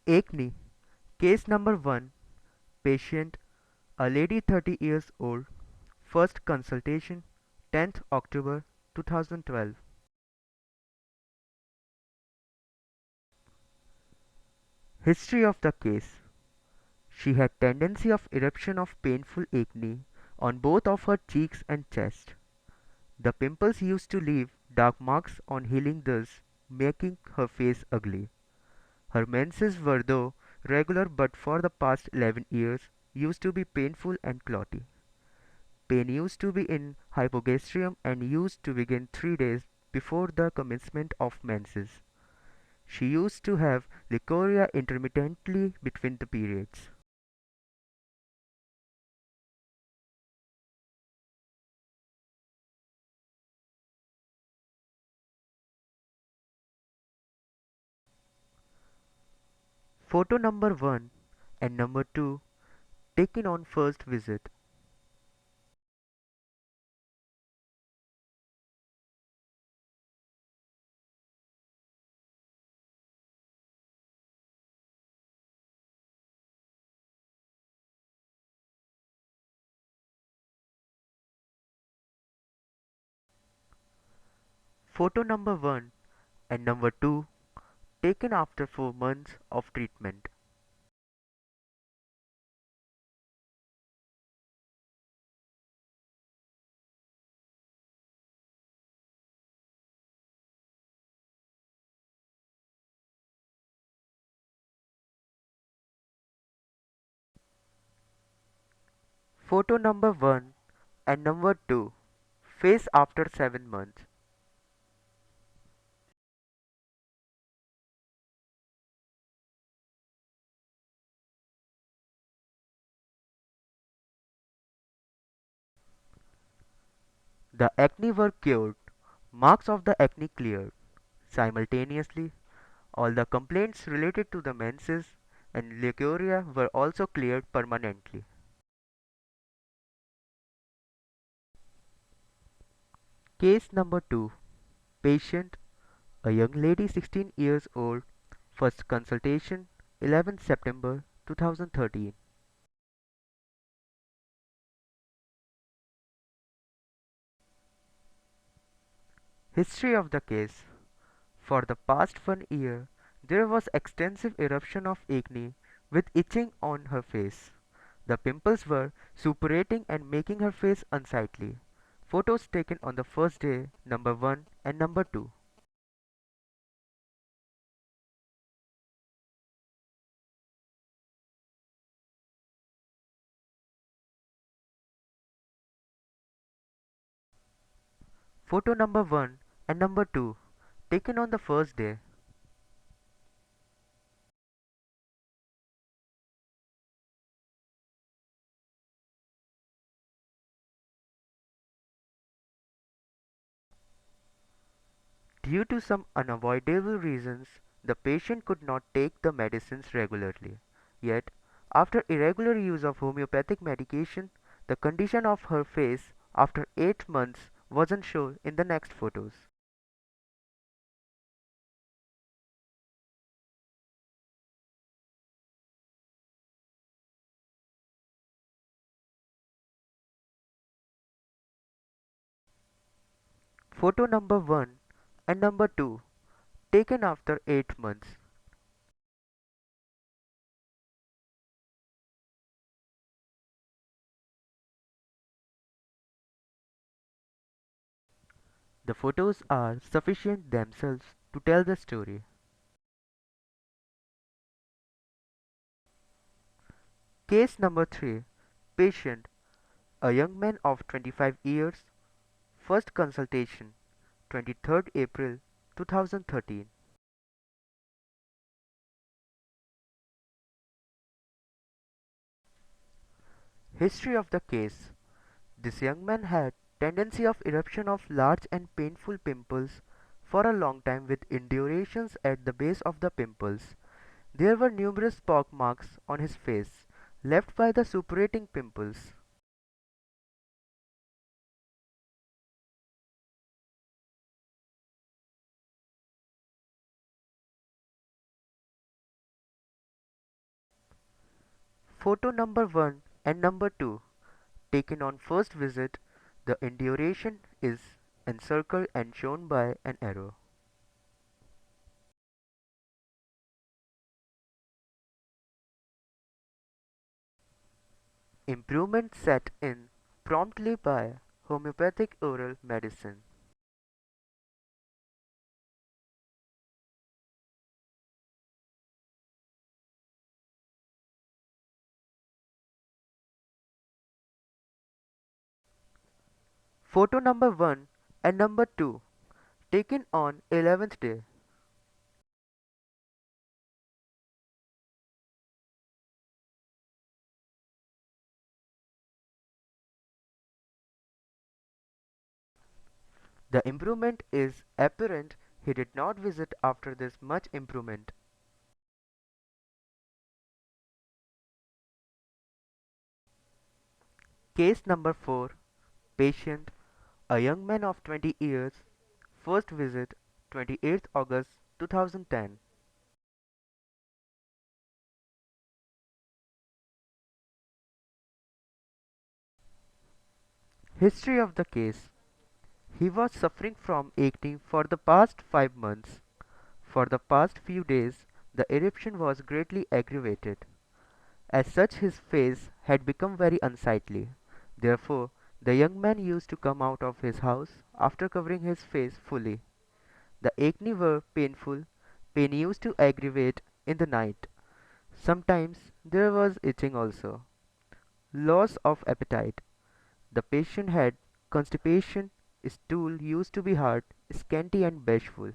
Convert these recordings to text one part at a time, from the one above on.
Acne. Case number 1. Patient, a lady 30 years old. First consultation, 10th October 2012. History of the case. She had tendency of eruption of painful acne on both of her cheeks and chest. The pimples used to leave dark marks on healing, thus making her face ugly. Her menses were though regular, but for the past 11 years used to be painful and clotty. Pain used to be in hypogastrium and used to begin 3 days before the commencement of menses. She used to have leukorrhea intermittently between the periods. Photo number 1 and number 2 taken on first visit. Photo number 1 and number 2 taken after 4 months of treatment. Photo number 1 and number 2 face after 7 months. The acne were cured, marks of the acne cleared. Simultaneously, all the complaints related to the menses and leukorrhea were also cleared permanently. Case number 2. Patient, a young lady 16 years old. First consultation, 11th September 2013. History of the case. For the past 1 year, there was extensive eruption of acne with itching on her face. The pimples were suppurating and making her face unsightly. Photos taken on the first day, number 1 and number 2. Photo number 1 and number 2 taken on the first day. Due to some unavoidable reasons, the patient could not take the medicines regularly. Yet, after irregular use of homeopathic medication, the condition of her face after 8 months wasn't shown in the next photos. Photo number 1 and number 2 taken after 8 months. The photos are sufficient themselves to tell the story. Case number 3. Patient, a young man of 25 years. First consultation, 23rd April 2013. History of the case. This young man had tendency of eruption of large and painful pimples for a long time with indurations at the base of the pimples. There were numerous pock marks on his face left by the suppurating pimples. Photo number 1 and number 2, taken on first visit, the induration is encircled and shown by an arrow. Improvement set in promptly by homeopathic oral medicine. Photo number 1 and number 2, taken on 11th day. The improvement is apparent. He did not visit after this much improvement. Case number 4, patient, a young man of 20 years, first visit 28th August 2010. History of the case. He was suffering from acne for the past 5 months. For the past few days, the eruption was greatly aggravated. As such, his face had become very unsightly. Therefore, the young man used to come out of his house after covering his face fully. The acne were painful. Pain used to aggravate in the night. Sometimes there was itching also. Loss of appetite. The patient had constipation. Stool used to be hard, scanty and bashful.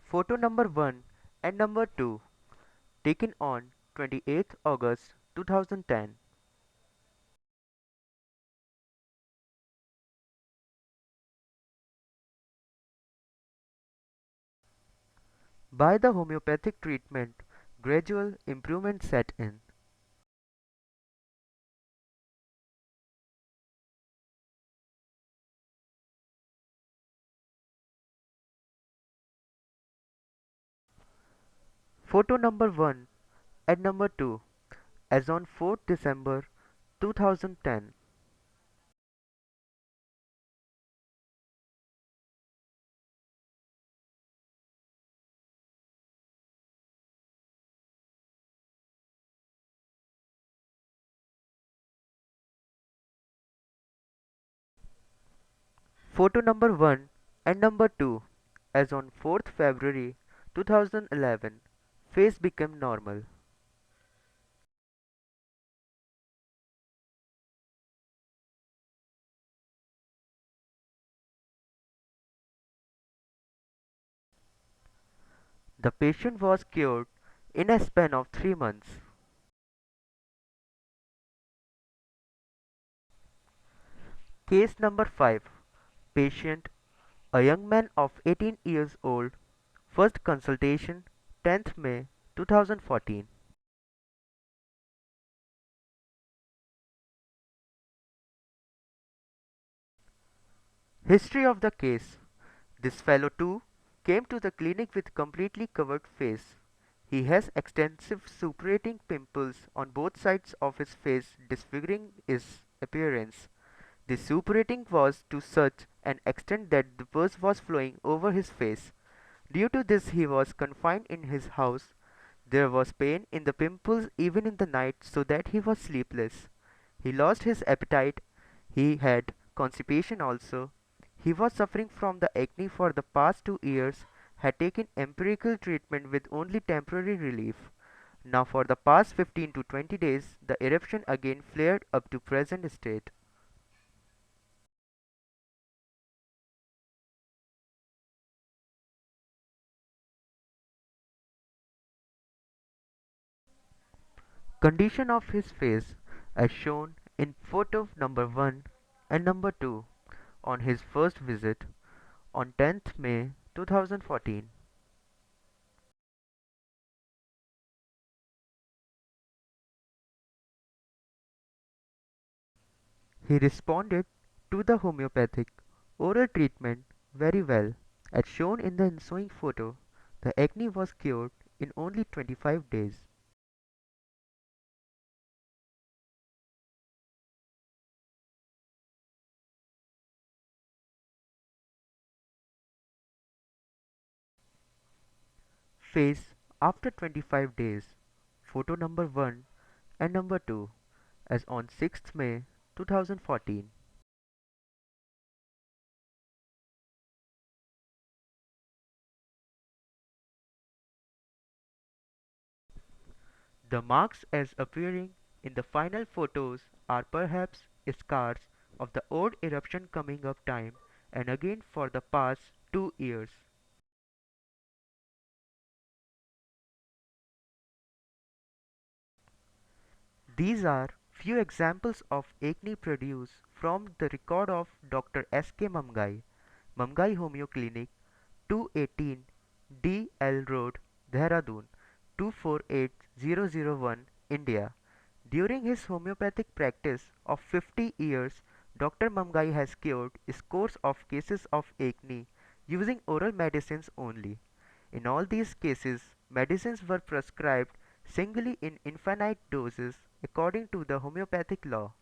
Photo number 1 and number 2, taken on 28th August 2010. By the homeopathic treatment, gradual improvement set in. Photo number 1 and number 2, as on 4th December 2010. Photo number 1 and number 2, as on 4th February 2011. Face became normal. The patient was cured in a span of 3 months. Case number 5, patient, a young man of 18 years old, first consultation 10th May 2014. History of the case. This fellow too came to the clinic with completely covered face. He has extensive suppurating pimples on both sides of his face disfiguring his appearance. The suppurating was to such an extent that the pus was flowing over his face. Due to this he was confined in his house. There was pain in the pimples even in the night so that he was sleepless. He lost his appetite. He had constipation also. He was suffering from the acne for the past 2 years, had taken empirical treatment with only temporary relief. Now for the past 15 to 20 days, the eruption again flared up to present state. Condition of his face as shown in photo number 1 and number 2 on his first visit on 10th May 2014. He responded to the homeopathic oral treatment very well. As shown in the ensuing photo, the acne was cured in only 25 days. Face after 25 days. Photo number 1 and number 2 as on 6th May 2014. The marks as appearing in the final photos are perhaps scars of the old eruption coming up time and again for the past 2 years. These are few examples of acne produced from the record of Dr. S. K. Mamgai, Mamgai Homeo Clinic, 218 D. L. Road, Dehradun 248001, India. During his homeopathic practice of 50 years, Dr. Mamgai has cured scores of cases of acne using oral medicines only. In all these cases, medicines were prescribed singly in infinite doses according to the homeopathic law.